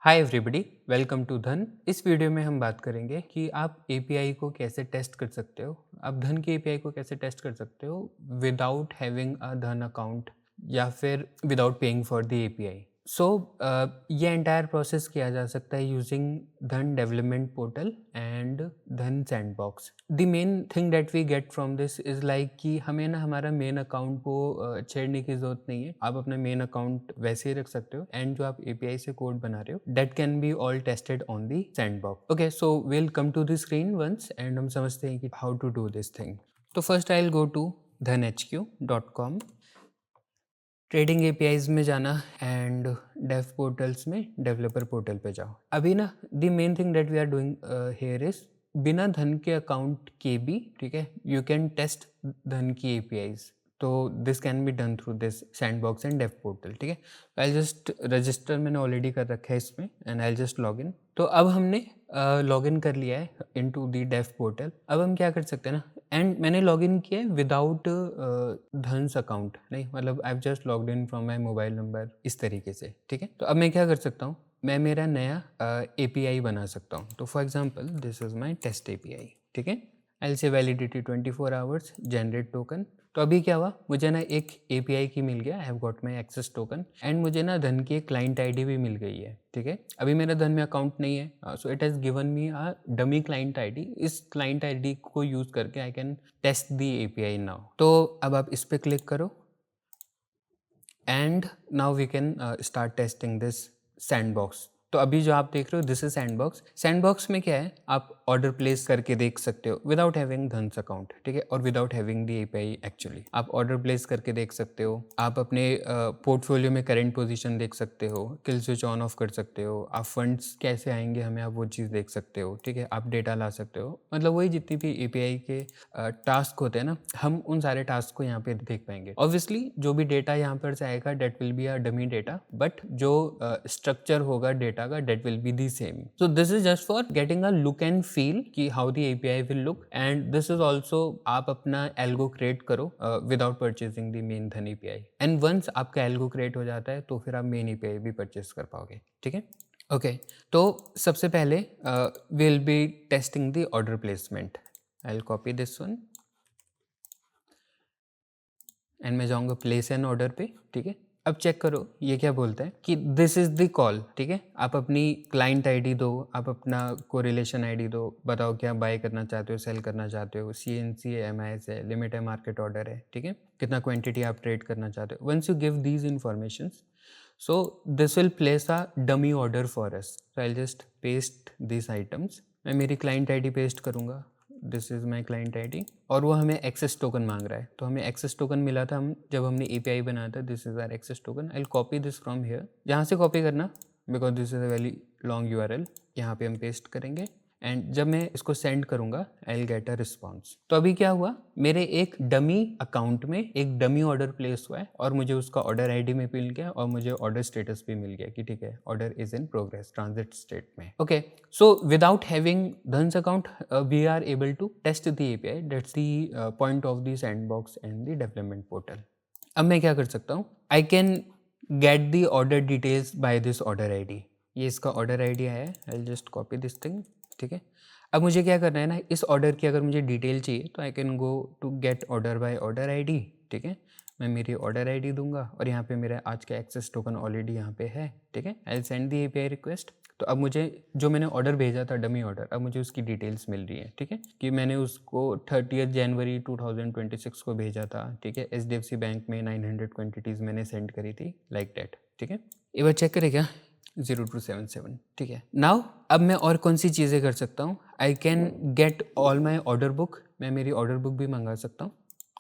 Hi everybody, welcome to धन। इस video में हम बात करेंगे कि आप एपीआई को कैसे टेस्ट कर सकते हो। आप धन की एपीआई को कैसे टेस्ट कर सकते हो विदाउट हैविंग अ धन अकाउंट या फिर without paying for the API. So ये एंटायर प्रोसेस किया जा सकता है using Dhan development portal and Dhan sandbox. The main thing that we get from this is like कि हमें ना हमारा मेन अकाउंट को छेड़ने की जरूरत नहीं है। आप अपना मेन अकाउंट वैसे ही रख सकते हो एंड जो आप एपीआई से कोड बना रहे हो that can be all tested on the sandbox. Okay, so will come to the screen once and हम समझते हैं कि how to do this thing. तो first I will go to dhanhq.com, trading APIs में जाना एंड डेव पोर्टल्स में developer portal पे जाओ। अभी ना the main thing that we are doing here is बिना धन के अकाउंट के भी, ठीक है, यू कैन टेस्ट धन की एपीआईज। तो this can be done through this sandbox and dev portal, ठीक है। आई जस्ट रजिस्टर मैंने ऑलरेडी कर रखा है इसमें and I just log in. तो अब हमने लॉग इन कर लिया है इनटू द डेव पोर्टल। अब हम क्या कर सकते हैं ना, एंड मैंने लॉग इन किया है विदाउट धन्स अकाउंट, नहीं मतलब I have just logged in from my mobile number, इस तरीके से, ठीक है। तो अब मैं क्या कर सकता हूँ, मैं मेरा नया एपीआई बना सकता हूँ। तो for example this is my test API, ठीक है। आई से वैलिडिटी 24 आवर्स, जनरेट टोकन। तो अभी क्या हुआ, मुझे ना एक एपीआई की मिल गया, I have got my access token and मुझे ना धन की एक क्लाइंट आईडी भी मिल गई है, ठीक है। अभी मेरा धन में अकाउंट नहीं है, so it has given me a dummy client ID. इस क्लाइंट आईडी को यूज़ करके I can test the API now. तो अब आप इस पर क्लिक करो and now we can start testing this sandbox. तो अभी जो आप देख रहे हो दिस इज सैंडबॉक्स। सैंडबॉक्स में क्या है, आप ऑर्डर प्लेस करके देख सकते हो विदाउट हैविंग धन्स अकाउंट, ठीक है, और without having the API. Actually आप ऑर्डर प्लेस करके देख सकते हो, आप अपने पोर्टफोलियो में करेंट पोजीशन देख सकते हो, किल स्विच ऑन ऑफ कर सकते हो, आप फंड्स कैसे आएंगे हमें आप वो चीज़ देख सकते हो, ठीक है। आप डेटा ला सकते हो, मतलब वही जितनी भी एपीआई के टास्क होते हैं ना, हम उन सारे टास्क को यहाँ पे देख पाएंगे। ऑब्वियसली जो भी डेटा यहाँ पर से आएगा that will be a dummy data, but जो स्ट्रक्चर होगा डेटा का that will be the same. So this is just for getting a look and feel कि how the API will look, and this is also आप अपना algo create करो without purchasing the main Dhan API. And once आपका algo create हो जाता है तो फिर आप मेन एपीआई भी परचेज कर पाओगे, ठीक है। ओके, तो सबसे पहले will be testing the order placement. I will copy this one and मैं जाऊँगा प्लेस एन ऑर्डर पे, ठीक है। अब चेक करो ये क्या बोलता है कि दिस इज़ द कॉल, ठीक है। आप अपनी क्लाइंट आईडी दो, आप अपना कोरिलेशन आईडी दो, बताओ क्या बाय करना चाहते हो, सेल करना चाहते हो, सीएनसी है, एमआईएस है, लिमिट है, मार्केट ऑर्डर है, ठीक है, कितना क्वांटिटी आप ट्रेड करना चाहते हो। Once you give these informations, so this will place a dummy order for us. So I'll just paste these items. मैं मेरी क्लाइंट आईडी पेस्ट करूँगा, this is my client ID, और वो हमें एक्सेस टोकन मांग रहा है। तो हमें एक्सेस टोकन मिला था हम जब हमने एपीआई बनाया था, this is our access token. I will copy this from here, जहाँ से कॉपी करना because this is a very long URL, यहाँ पे हम पेस्ट करेंगे एंड जब मैं इसको सेंड करूँगा I will get a response. तो अभी क्या हुआ, मेरे एक डमी अकाउंट में एक डमी ऑर्डर प्लेस हुआ है और मुझे उसका ऑर्डर आईडी में मिल गया और मुझे ऑर्डर स्टेटस भी मिल गया कि ठीक है, order is in progress, transit state में। Okay, so without having Dhan's account we are able to test the API. That's the point of the sandbox and the development portal. अब मैं क्या कर सकता हूँ, I can get the order details by this order ID. ये इसका order ID है, I will just copy this thing, ठीक है। अब मुझे क्या करना है ना, इस ऑर्डर की अगर मुझे डिटेल चाहिए तो I can go to get order by order ID, ठीक है। मैं मेरी ऑर्डर आईडी दूंगा और यहाँ पे मेरा आज का एक्सेस टोकन ऑलरेडी यहाँ पे है, ठीक है। I will send the API request. तो अब मुझे जो मैंने ऑर्डर भेजा था डमी ऑर्डर, अब मुझे उसकी डिटेल्स मिल रही है, ठीक है, कि मैंने उसको 30 जनवरी 2026 को भेजा था, ठीक है। एचडीएफसी बैंक में 900 क्वान्टिटीज़ मैंने सेंड करी थी, लाइक डैट, ठीक है। एक बार चेक करें क्या, 0277, ठीक है। नाउ अब मैं और कौन सी चीज़ें कर सकता हूँ, I can get all my order book. मैं मेरी ऑर्डर बुक भी मंगा सकता हूँ।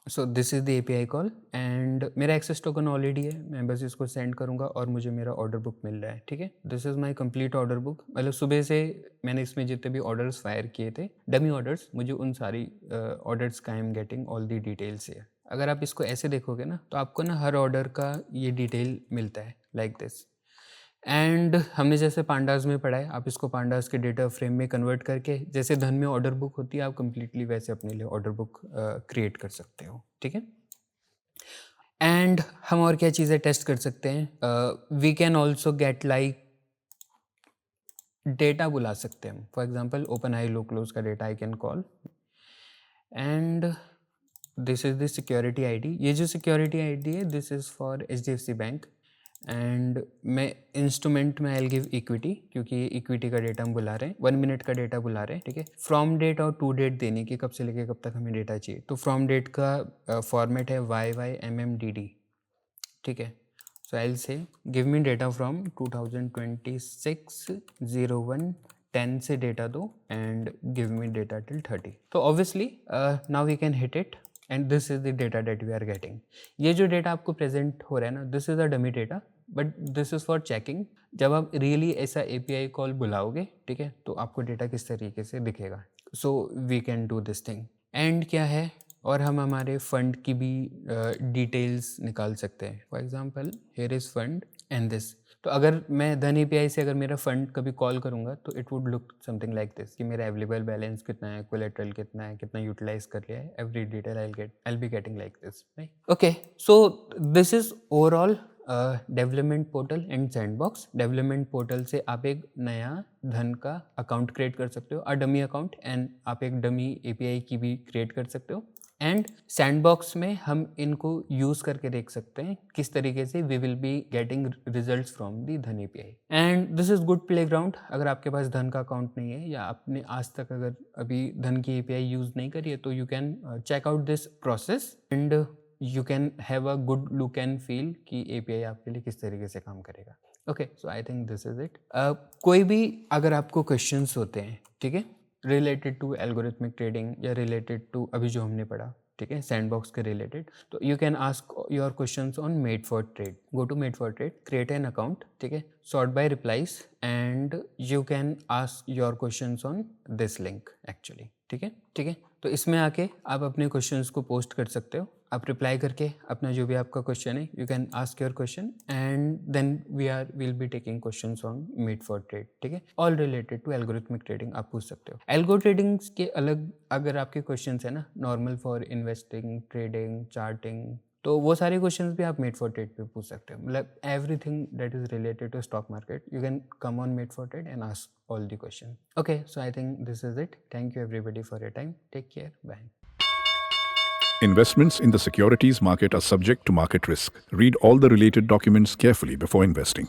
So this is the API call and मेरा एक्सेस टोकन ऑलरेडी है, मैं बस इसको सेंड करूँगा और मुझे मेरा ऑर्डर बुक मिल रहा है, ठीक है। This is my complete order book. मतलब सुबह से मैंने इसमें जितने भी ऑर्डर्स फायर किए थे डमी ऑर्डर्स, मुझे उन सारी ऑर्डर्स का I am getting all the details है। अगर आप इसको ऐसे देखोगे ना तो आपको ना हर ऑर्डर का ये डिटेल मिलता है, लाइक दिस। एंड हमने जैसे पांडास में पढ़ा है, आप इसको पांडास के डेटा फ्रेम में कन्वर्ट करके जैसे धन में ऑर्डर बुक होती है, आप कंप्लीटली वैसे अपने लिए ऑर्डर बुक क्रिएट कर सकते हो, ठीक है। एंड हम और क्या चीज़ें टेस्ट कर सकते हैं, we can also get like data बुला सकते हैं हम. For example open high low close का data I can call, and this is the security ID. ये जो सिक्योरिटी आईडी है this is for HDFC bank, and मैं इंस्ट्रूमेंट में आई गिव इक्विटी, क्योंकि ये इक्विटी का डेटा हम बुला रहे हैं, 1 मिनट का डेटा बुला रहे हैं. ठीक है, फ्रॉम डेट और टू डेट देने की, कब से लेके कब तक हमें डेटा चाहिए. तो फ्रॉम डेट का फॉर्मेट है YYMMDD. ठीक है, so I will say give me data from 2026-01-10 से डेटा दो, and give me data till 30. तो obviously now we can hit it, and this is the data that we are getting. ये जो data आपको present हो रहा है ना, this is a dummy data, but this is for checking. जब आप रियली ऐसा API कॉल बुलाओगे, ठीक है, तो आपको डेटा किस तरीके से दिखेगा. So we can do this thing. And क्या है, और हम हमारे फंड की भी डिटेल्स निकाल सकते हैं. For example here is fund and this. तो अगर मैं धन API से अगर मेरा फंड कभी कॉल करूँगा तो it would look something like this, कि मेरा अवेलेबल बैलेंस कितना है, कोलेटरल कितना है, कितना यूटिलाइज कर लिया है, every detail I be getting like this, right. Okay, so this is overall development portal and sandbox. Development portal से आप एक नया धन का अकाउंट क्रिएट कर सकते हो, डमी अकाउंट, एंड आप एक डमी API की भी क्रिएट कर सकते हो. एंड सैंडबॉक्स में हम इनको यूज़ करके देख सकते हैं किस तरीके से we will be getting results from the Dhan API. And this is good playground. अगर आपके पास धन का अकाउंट नहीं है, या आपने आज तक अगर अभी धन की API यूज़ नहीं करी है, तो you can check out this process, and you can have a good look and feel कि API आपके लिए किस तरीके से काम करेगा. Okay, so I think this is it. कोई भी अगर आपको क्वेश्चंस होते हैं, ठीक है, रिलेटेड टू एल्गोरिथमिक ट्रेडिंग या रिलेटेड टू अभी जो हमने पढ़ा, ठीक है, सैंडबॉक्स के रिलेटेड, तो you can ask your questions on Made for Trade. Go to Made for Trade, create an account, ठीक है, sort by replies, and you can ask your questions on this link actually. ठीक है, ठीक है. तो इसमें आके आप अपने क्वेश्चंस को पोस्ट कर सकते हो. आप रिप्लाई करके अपना जो भी आपका क्वेश्चन है, you can ask your question, and then will be taking questions on Made for Trade. ठीक है, all related to algorithmic trading आप पूछ सकते हो. एल्गो ट्रेडिंग के अलग अगर आपके क्वेश्चंस है ना, normal for investing, trading, charting, तो वो सारे क्वेश्चंस भी आप मेड फॉर ट्रेड पे पूछ सकते हो. मतलब everything that is related to stock market, you can come on Made for Trade and ask all the question. Okay, so I think this is it. Thank you everybody for your time. Take care. Bye. Investments in the securities market are subject to market risk. Read all the related documents carefully before investing.